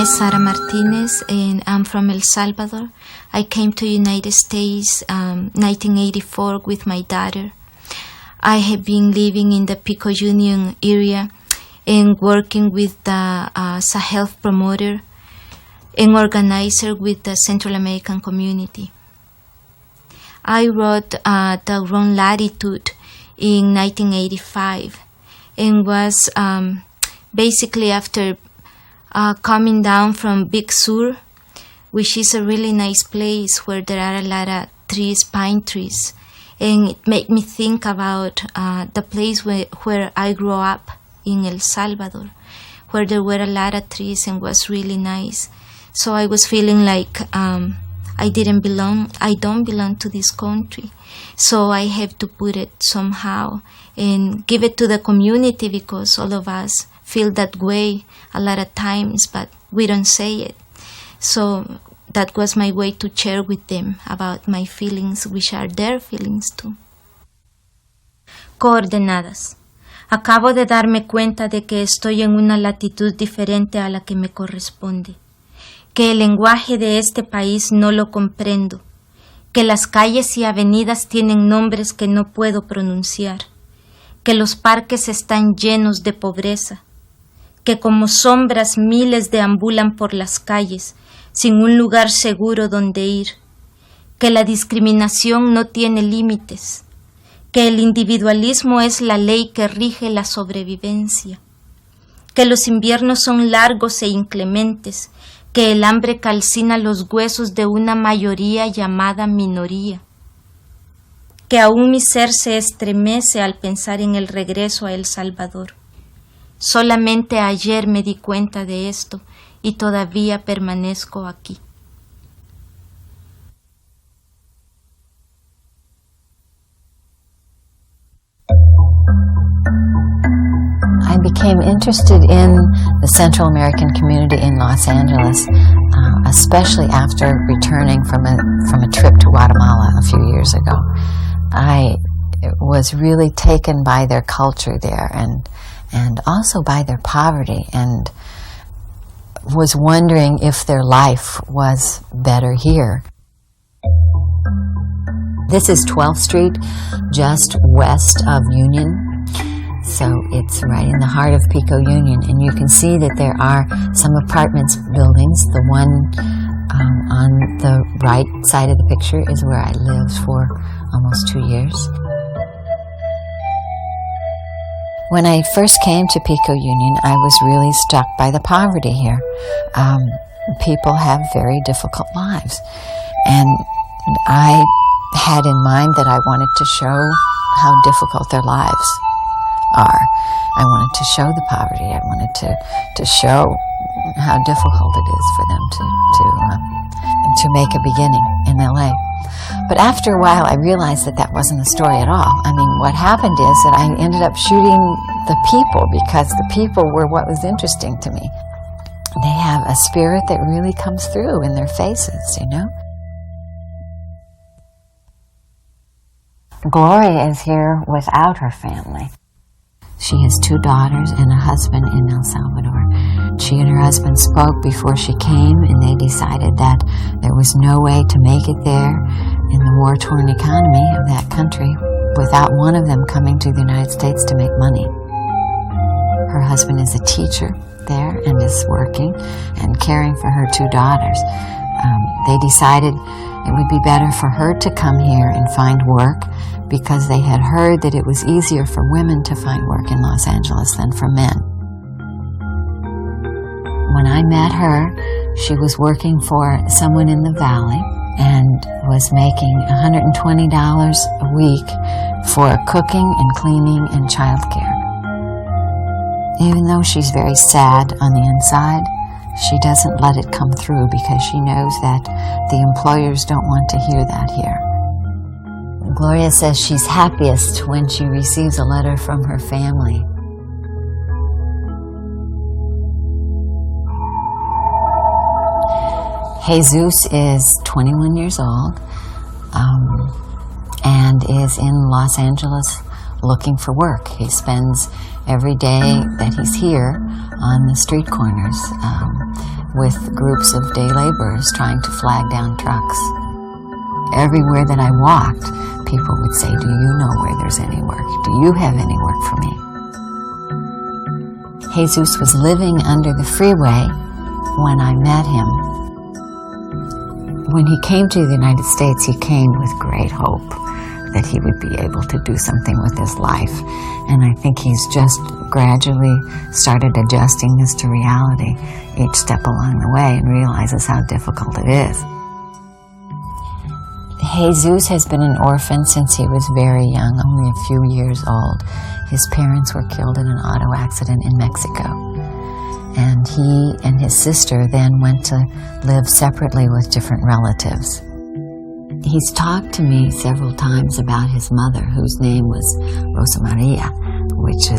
is Sara Martinez, and I'm from El Salvador. I came to United States 1984 with my daughter. I have been living in the Pico Union area and working with as a health promoter and organizer with the Central American community. I wrote The Wrong Latitude in 1985 and was basically after coming down from Big Sur, which is a really nice place where there are a lot of trees, pine trees. And it made me think about the place where I grew up in El Salvador, where there were a lot of trees and was really nice. So I was feeling like I don't belong to this country. So I have to put it somehow and give it to the community, because all of us feel that way a lot of times, but we don't say it. So that was my way to share with them about my feelings, which are their feelings too. Coordenadas. Acabo de darme cuenta de que estoy en una latitud diferente a la que me corresponde, que el lenguaje de este país no lo comprendo, que las calles y avenidas tienen nombres que no puedo pronunciar, que los parques están llenos de pobreza, que como sombras miles deambulan por las calles sin un lugar seguro donde ir, que la discriminación no tiene límites, que el individualismo es la ley que rige la sobrevivencia, que los inviernos son largos e inclementes, que el hambre calcina los huesos de una mayoría llamada minoría, que aún mi ser se estremece al pensar en el regreso a El Salvador. Solamente ayer me di cuenta de esto y todavía permanezco aquí. I became interested in the Central American community in Los Angeles, especially after returning from a trip to Guatemala a few years ago. I was really taken by their culture there and also by their poverty, and was wondering if their life was better here. This is 12th Street, just west of Union. So it's right in the heart of Pico Union, and you can see that there are some apartments buildings. The one on the right side of the picture is where I lived for almost 2 years. When I first came to Pico Union, I was really struck by the poverty here. People have very difficult lives, and I had in mind that I wanted to show how difficult their lives are. I wanted to show the poverty. I wanted to show how difficult it is for them to make a beginning in LA. But after a while, I realized that wasn't the story at all. I mean, what happened is that I ended up shooting the people, because the people were what was interesting to me. They have a spirit that really comes through in their faces, you know? Gloria is here without her family. She has 2 daughters and a husband in El Salvador. She and her husband spoke before she came, and they decided that there was no way to make it there in the war-torn economy of that country without one of them coming to the United States to make money. Her husband is a teacher there and is working and caring for her 2 daughters. They decided it would be better for her to come here and find work, because they had heard that it was easier for women to find work in Los Angeles than for men. When I met her, she was working for someone in the valley and was making $120 a week for cooking and cleaning and childcare. Even though she's very sad on the inside, she doesn't let it come through, because she knows that the employers don't want to hear that here. Gloria says she's happiest when she receives a letter from her family. Jesus is 21 years old and is in Los Angeles looking for work. He spends every day that he's here on the street corners, with groups of day laborers trying to flag down trucks. Everywhere that I walked, people would say, "Do you know where there's any work? Do you have any work for me?" Jesus was living under the freeway when I met him. When he came to the United States, he came with great hope that he would be able to do something with his life. And I think he's just gradually started adjusting this to reality each step along the way and realizes how difficult it is. Jesus has been an orphan since he was very young, only a few years old. His parents were killed in an auto accident in Mexico. And he and his sister then went to live separately with different relatives. He's talked to me several times about his mother, whose name was Rosa Maria, which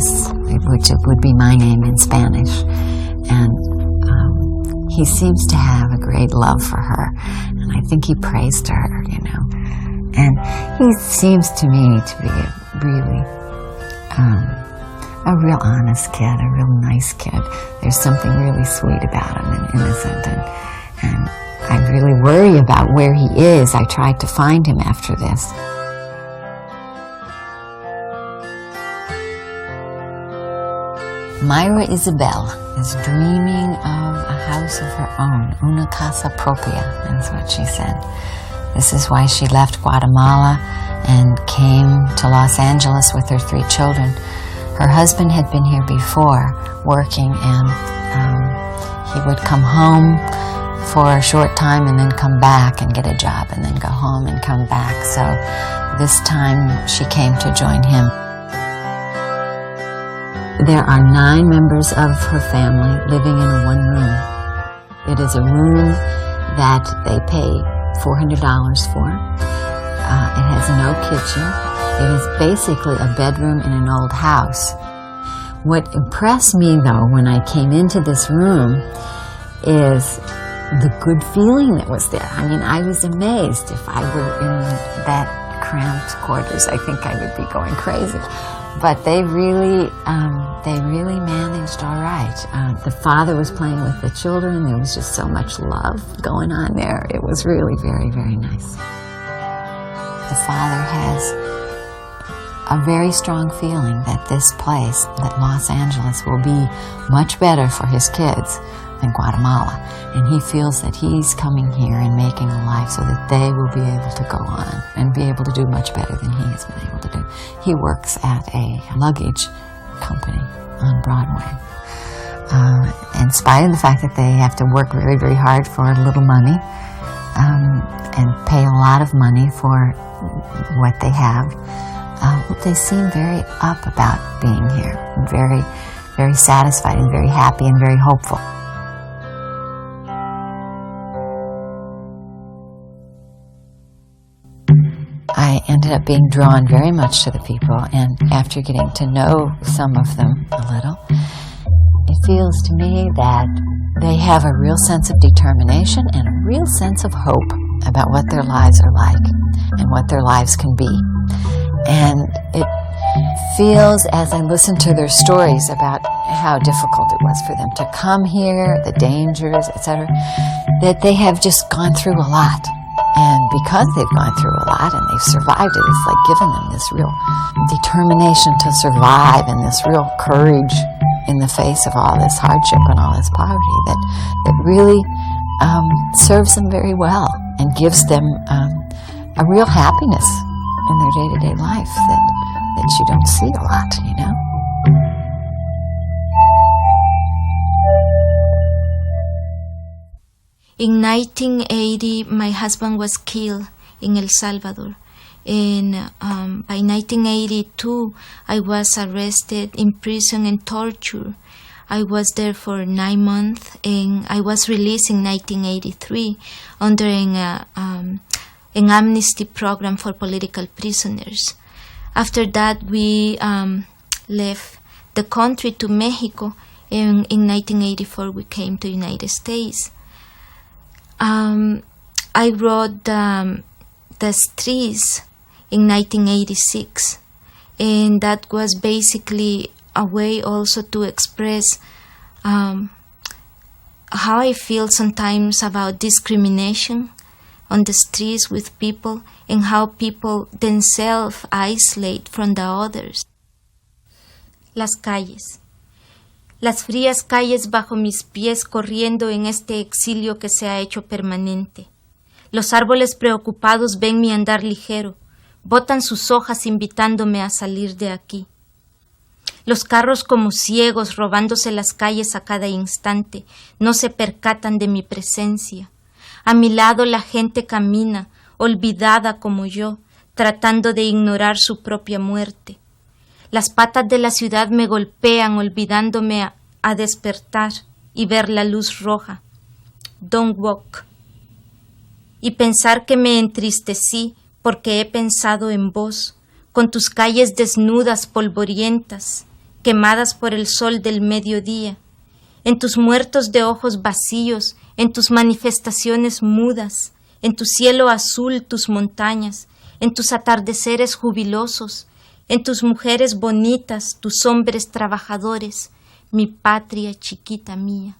would be my name in Spanish. And he seems to have a great love for her, and I think he prays to her, you know. And he seems to me to be a real honest kid, a real nice kid. There's something really sweet about him and innocent, and I really worry about where he is. I tried to find him after this. Myra Isabel is dreaming of a house of her own, una casa propia, that's what she said. This is why she left Guatemala and came to Los Angeles with her 3 children. Her husband had been here before, working, and he would come home for a short time and then come back and get a job and then go home and come back. So this time she came to join him. There are 9 members of her family living in a 1 room. It is a room that they pay $400 for. It has no kitchen. It is basically a bedroom in an old house. What impressed me, though, when I came into this room is the good feeling that was there. I mean, I was amazed. If I were in that cramped quarters, I think I would be going crazy. But they really managed all right. The father was playing with the children. There was just so much love going on there. It was really very, very nice. The father has a very strong feeling that this place, that Los Angeles, will be much better for his kids than Guatemala. And he feels that he's coming here and making a life so that they will be able to go on and be able to do much better than he has been able to do. He works at a luggage company on Broadway. In spite of the fact that they have to work very, very hard for little money and pay a lot of money for what they have, they seem very up about being here, and very, very satisfied and very happy and very hopeful. I ended up being drawn very much to the people, and after getting to know some of them a little, it feels to me that they have a real sense of determination and a real sense of hope about what their lives are like and what their lives can be. And it feels, as I listen to their stories about how difficult it was for them to come here, the dangers, etc., that they have just gone through a lot. And because they've gone through a lot and they've survived it, it's like giving them this real determination to survive and this real courage in the face of all this hardship and all this poverty that really serves them very well and gives them a real happiness in their day-to-day life that you don't see a lot, you know? In 1980, my husband was killed in El-Salvador. And by 1982, I was arrested, imprisoned, and tortured. I was there for 9 months, and I was released in 1983 under an amnesty program for political prisoners. After that, we left the country to Mexico, and in 1984, we came to the United States. I wrote The Streets in 1986, and that was basically a way also to express how I feel sometimes about discrimination on the streets with people and how people themselves isolate from the others. Las calles. Las frías calles bajo mis pies corriendo en este exilio que se ha hecho permanente. Los árboles preocupados ven mi andar ligero, botan sus hojas invitándome a salir de aquí. Los carros como ciegos robándose las calles a cada instante no se percatan de mi presencia. A mi lado la gente camina, olvidada como yo, tratando de ignorar su propia muerte. Las patas de la ciudad me golpean olvidándome a despertar y ver la luz roja. Don't walk. Y pensar que me entristecí porque he pensado en vos, con tus calles desnudas, polvorientas, quemadas por el sol del mediodía, en tus muertos de ojos vacíos, en tus manifestaciones mudas, en tu cielo azul, tus montañas, en tus atardeceres jubilosos, en tus mujeres bonitas, tus hombres trabajadores, mi patria chiquita mía.